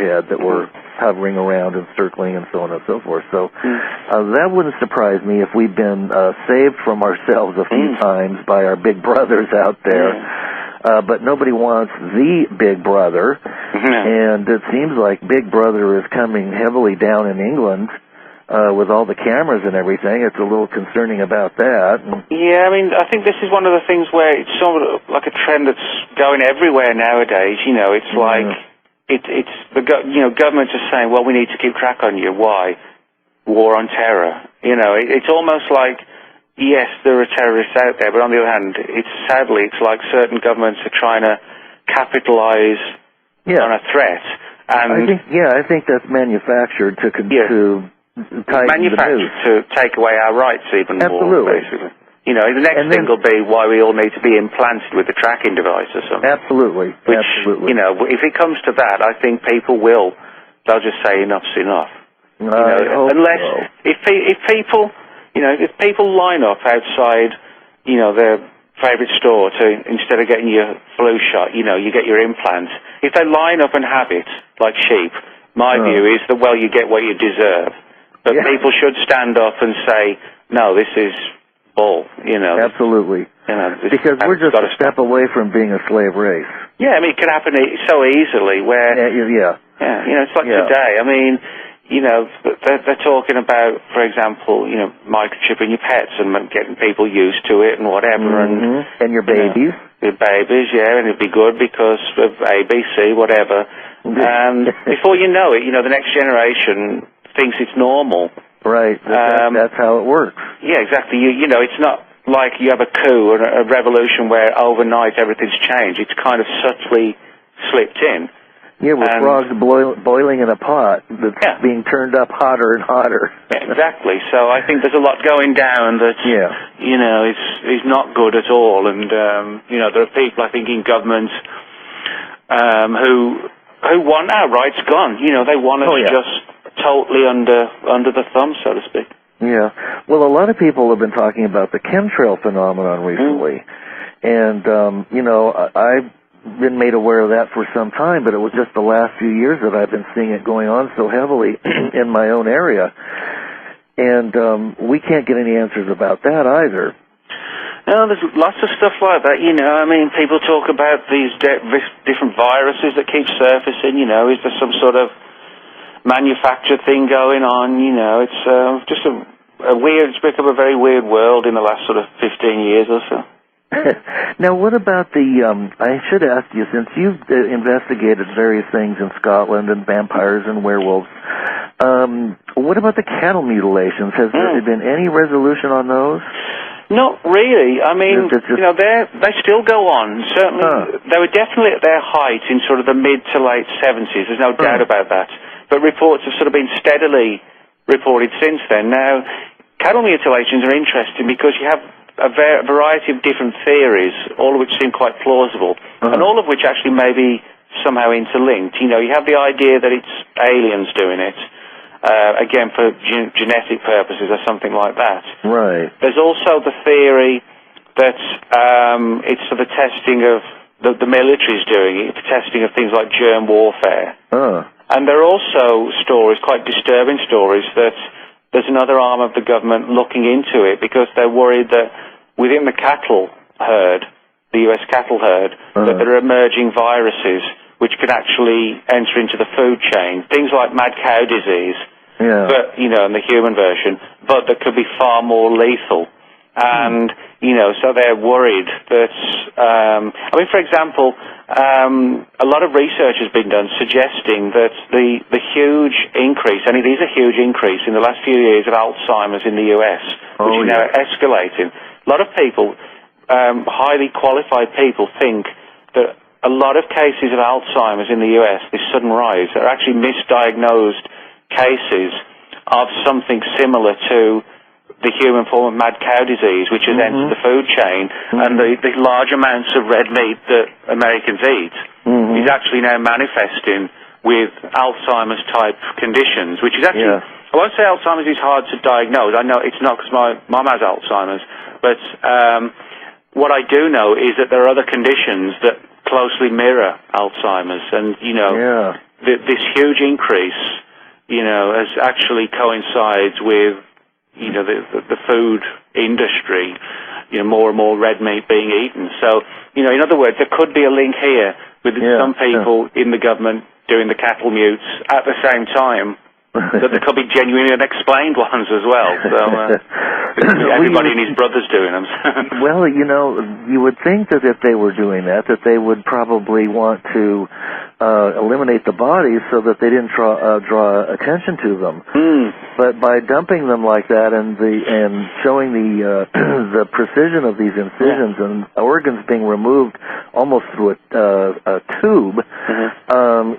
overhead that were hovering around and circling and so on and so forth. So that wouldn't surprise me if we've been saved from ourselves a few times by our big brothers out there. But nobody wants the Big Brother, and it seems like Big Brother is coming heavily down in England with all the cameras and everything. It's a little concerning about that. Yeah, I mean, I think this is one of the things where it's sort of like a trend that's going everywhere nowadays. You know, it's like governments are saying, well, we need to keep track on you. Why? War on terror. You know, it's almost like, yes, there are terrorists out there, but on the other hand, sadly, it's like certain governments are trying to capitalize on a threat. And I think that's manufactured to manufactured to take away our rights even more, basically. You know, the next thing will be why we all need to be implanted with a tracking device or something. Absolutely. Which, you know, if it comes to that, I think people they'll just say enough's enough. If people... You know, if people line up outside, you know, their favourite store instead of getting your flu shot, you know, you get your implants. If they line up and have it, like sheep, my view is that, well, you get what you deserve. But people should stand up and say, no, this is bull, you know. Absolutely. You know, because we're just a step away from being a slave race. Yeah, I mean, it can happen so easily where... Yeah, you know, it's like today. I mean... You know, they're talking about, for example, you know, microchipping your pets and getting people used to it and whatever. And your babies. Your babies, and it'd be good because of ABC, whatever. And before you know it, you know, the next generation thinks it's normal. Right. That's how it works. Yeah, exactly. You know, it's not like you have a coup or a revolution where overnight everything's changed. It's kind of subtly slipped in. Yeah, with frogs boiling in a pot that's being turned up hotter and hotter. Exactly. So I think there's a lot going down that, you know, is not good at all. And, you know, there are people, I think, in government who want our rights gone. You know, they want us just totally under the thumb, so to speak. Yeah. Well, a lot of people have been talking about the chemtrail phenomenon recently. And, you know, I've been made aware of that for some time, but it was just the last few years that I've been seeing it going on so heavily in my own area. And we can't get any answers about that either. No, there's lots of stuff like that, you know. I mean, people talk about these different viruses that keep surfacing, you know. Is there some sort of manufactured thing going on, you know? It's just it's become a very weird world in the last sort of 15 years or so. Now, what about I should ask you, since you've investigated various things in Scotland and vampires and werewolves, what about the cattle mutilations? Has there been any resolution on those? Not really. I mean, you know, they still go on. Certainly, they were definitely at their height in sort of the mid to late 70s. There's no doubt about that. But reports have sort of been steadily reported since then. Now, cattle mutilations are interesting because you have a variety of different theories, all of which seem quite plausible, and all of which actually may be somehow interlinked. You know, you have the idea that it's aliens doing it, again, for genetic purposes or something like that. Right. There's also the theory that it's for the testing of, the military's doing it, for testing of things like germ warfare. And there are also stories, quite disturbing stories, that there's another arm of the government looking into it because they're worried that within the cattle herd, the U.S. cattle herd, that there are emerging viruses which could actually enter into the food chain. Things like mad cow disease, but, you know, in the human version, but that could be far more lethal. And, you know, so they're worried that, I mean, for example, a lot of research has been done suggesting that the huge increase, and it is a huge increase in the last few years of Alzheimer's in the US, which is now escalating. A lot of people, highly qualified people, think that a lot of cases of Alzheimer's in the US, this sudden rise, are actually misdiagnosed cases of something similar to the human form of mad cow disease, which has entered the food chain, and the large amounts of red meat that Americans eat is actually now manifesting with Alzheimer's-type conditions, which is actually, I won't say Alzheimer's is hard to diagnose. I know it's not because my mum has Alzheimer's, but what I do know is that there are other conditions that closely mirror Alzheimer's, and, you know, this huge increase, as actually coincides with, the food industry, more and more red meat being eaten. So, in other words, there could be a link here with some people in the government doing the cattle mutes at the same time. That there could be genuine unexplained ones as well. So everybody and his brother's doing them. Well, you would think that if they were doing that they would probably want to eliminate the bodies so that they didn't draw attention to them. But by dumping them like that and showing the precision of these incisions and organs being removed almost through a tube,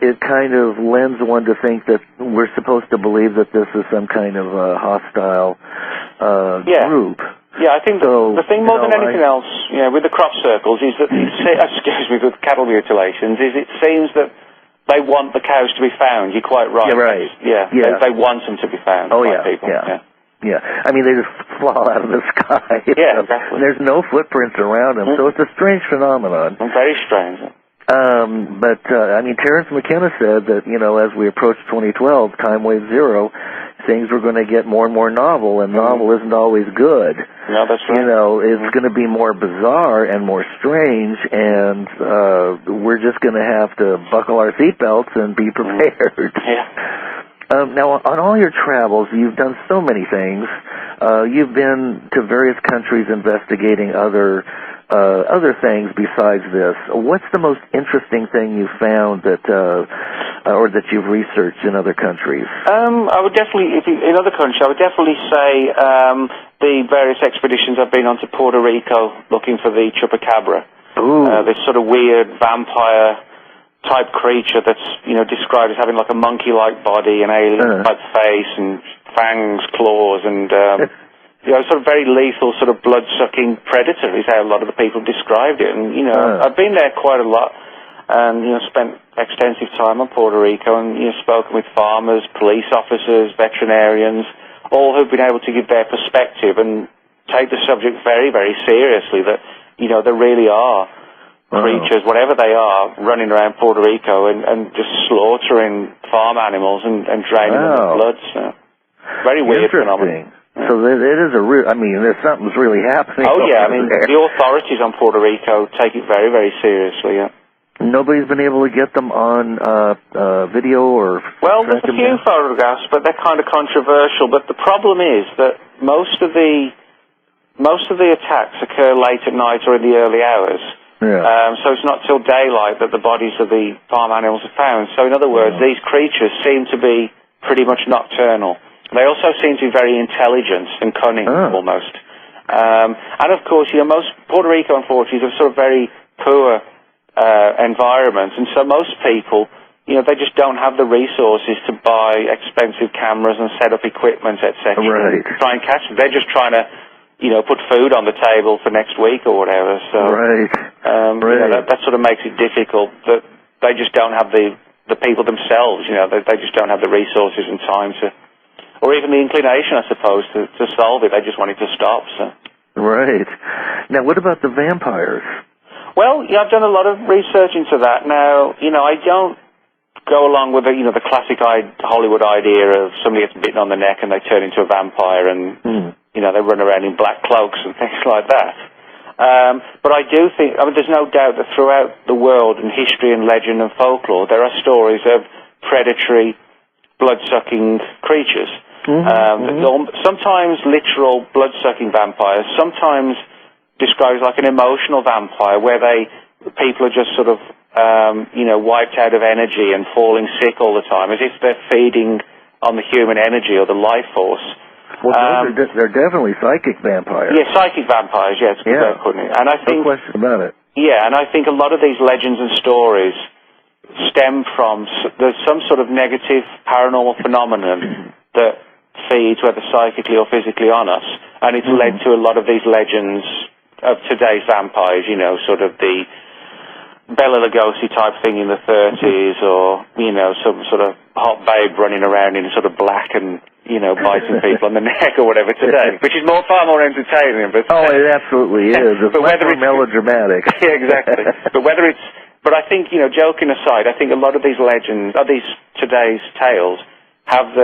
it kind of lends one to think that we're supposed to believe that this is some kind of hostile group. Yeah, I think the thing more than anything else, with the crop circles is that, with cattle mutilations, is it seems that they want the cows to be found. You're quite right. Yeah, right. They want them to be found. Oh, people. Yeah. I mean, they just fall out of the sky. Yeah, exactly. There's no footprints around them, so it's a strange phenomenon. Very strange. But Terence McKenna said that, as we approach 2012, time wave zero, things were going to get more and more novel, and novel isn't always good. No, that's right. It's going to be more bizarre and more strange, and we're just going to have to buckle our seatbelts and be prepared. Now, on all your travels, you've done so many things. You've been to various countries investigating other things besides this. What's the most interesting thing you found or that you've researched in other countries? I would definitely, in other countries, I would definitely say the various expeditions I've been on to Puerto Rico looking for the chupacabra. This sort of weird vampire-type creature that's, described as having like a monkey-like body, an alien-type face, and fangs, claws, and... sort of very lethal, sort of blood-sucking predator is how a lot of the people described it. And, I've been there quite a lot and, spent extensive time on Puerto Rico and, spoken with farmers, police officers, veterinarians, all who've been able to give their perspective and take the subject very, very seriously that, there really are creatures, whatever they are, running around Puerto Rico and just slaughtering farm animals and draining them of blood. So, very weird phenomenon. So it is there's something's really happening. Oh, yeah, the authorities on Puerto Rico take it very, very seriously, Nobody's been able to get them on video or... Well, there's a few photographs, but they're kind of controversial. But the problem is that most of the attacks occur late at night or in the early hours. So it's not till daylight that the bodies of the farm animals are found. So in other words, these creatures seem to be pretty much nocturnal. They also seem to be very intelligent and cunning, almost. And, of course, most Puerto Rico, unfortunately, is a sort of very poor environment. And so most people, they just don't have the resources to buy expensive cameras and set up equipment, etc. Right. Try and catch them. They're just trying to, put food on the table for next week or whatever. So, that sort of makes it difficult. That they just don't have the people themselves, they just don't have the resources and time to... Or even the inclination, I suppose, to solve it. They just want it to stop. So. Right. Now, what about the vampires? Well, I've done a lot of research into that. Now, I don't go along with the classic Hollywood idea of somebody gets bitten on the neck and they turn into a vampire and, they run around in black cloaks and things like that. But I do think, there's no doubt that throughout the world in history and legend and folklore, there are stories of predatory, blood-sucking creatures. Sometimes literal blood-sucking vampires, sometimes described like an emotional vampire where people are just sort of, wiped out of energy and falling sick all the time, as if they're feeding on the human energy or the life force. Well, they're definitely psychic vampires. Yeah, psychic vampires, yes. Yeah. And I think, no question about it. Yeah, and I think a lot of these legends and stories stem from there's some sort of negative paranormal phenomenon that feeds, whether psychically or physically, on us, and it's led to a lot of these legends of today's vampires, sort of the Bela Lugosi type thing in the 30s, or, some sort of hot babe running around in sort of black and, biting people on the neck or whatever today, which is far more entertaining. But it absolutely is. It's much more melodramatic. Yeah, exactly. But whether But I think, joking aside, I think a lot of these legends, these today's tales, have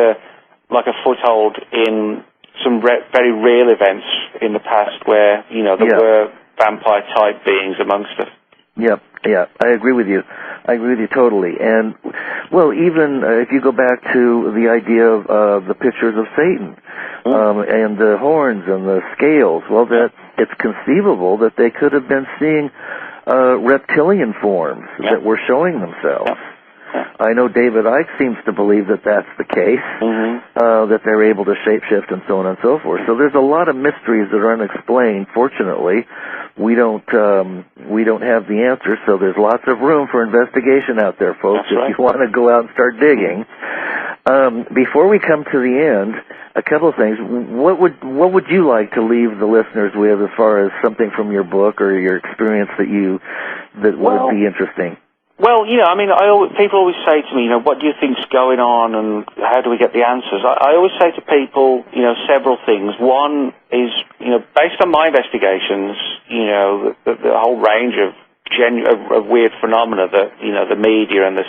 like a foothold in some very real events in the past where, there were vampire-type beings amongst us. Yeah, I agree with you. I agree with you totally. And, well, even if you go back to the idea of the pictures of Satan, and the horns and the scales, well, it's conceivable that they could have been seeing reptilian forms that were showing themselves. I know David Icke seems to believe that that's the case, that they're able to shapeshift and so on and so forth. So there's a lot of mysteries that are unexplained. Fortunately, we don't have the answers, so there's lots of room for investigation out there, folks. That's right. If you want to go out and start digging. Before we come to the end, a couple of things. What would you like to leave the listeners with as far as something from your book or your experience that would be interesting? Well, people always say to me, what do you think's going on and how do we get the answers? I always say to people, several things. One is, based on my investigations, the whole range of weird phenomena that, the media and the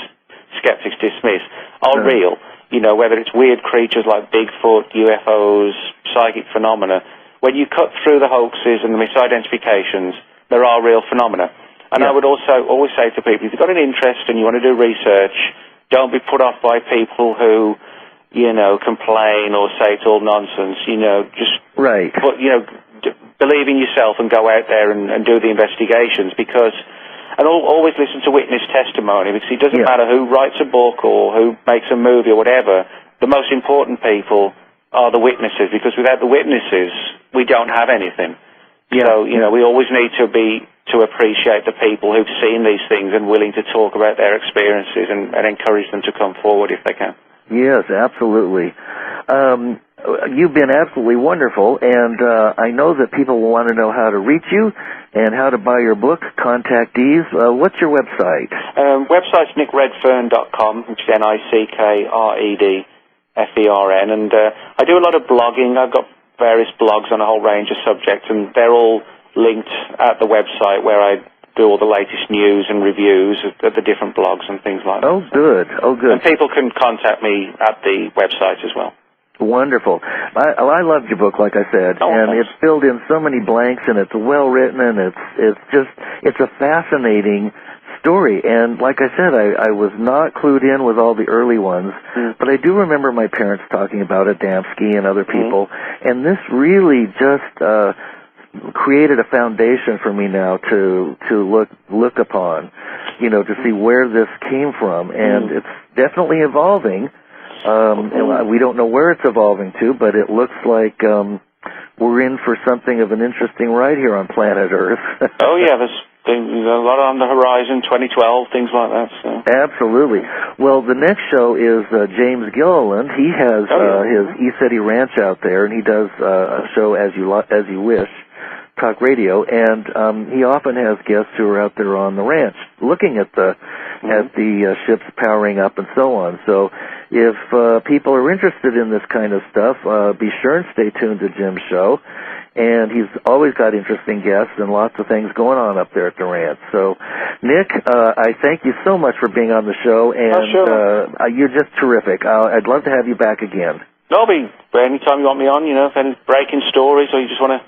skeptics dismiss are real. Whether it's weird creatures like Bigfoot, UFOs, psychic phenomena. When you cut through the hoaxes and the misidentifications, there are real phenomena. And I would also always say to people, if you've got an interest and you want to do research, don't be put off by people who, complain or say it's all nonsense. Just believe in yourself and go out there and do the investigations and always listen to witness testimony, because it doesn't matter who writes a book or who makes a movie or whatever. The most important people are the witnesses, because without the witnesses, we don't have anything. So, we always need to appreciate the people who've seen these things and willing to talk about their experiences and encourage them to come forward if they can. Yes, absolutely. You've been absolutely wonderful, and I know that people will want to know how to reach you and how to buy your book, Contactees. What's your website? Website's nickredfern.com, which is NICKREDFERN, and I do a lot of blogging. I've got various blogs on a whole range of subjects, and they're all linked at the website where I do all the latest news and reviews of the different blogs and things like that. Oh, good. And people can contact me at the website as well. Wonderful. I loved your book, like I said, and thanks. It's filled in so many blanks, and it's well written, and it's a fascinating story. And like I said, I was not clued in with all the early ones, but I do remember my parents talking about Adamski and other people, and this really just created a foundation for me now to look upon, to see where this came from, and it's definitely evolving. And we don't know where it's evolving to, but it looks like we're in for something of an interesting ride here on planet Earth. Oh, yeah, there's a lot on the horizon, 2012, things like that. So. Absolutely. Well, the next show is James Gilliland. He has his E-City Ranch out there, and he does a show As You Wish, talk radio, and he often has guests who are out there on the ranch looking at the ships powering up and so on. So if people are interested in this kind of stuff, be sure and stay tuned to Jim's show. And he's always got interesting guests and lots of things going on up there at the ranch. So, Nick, I thank you so much for being on the show, and you're just terrific. I'd love to have you back again. Nobby, anytime you want me on, if any breaking stories or you just want to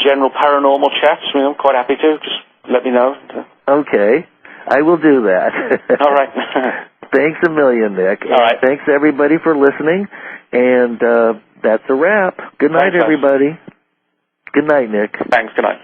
general paranormal chats, I'm quite happy to. Just let me know. Okay. I will do that. All right. Thanks a million, Nick. All right. Thanks, everybody, for listening. And that's a wrap. Good night, everybody. Good night, Nick. Thanks. Good night.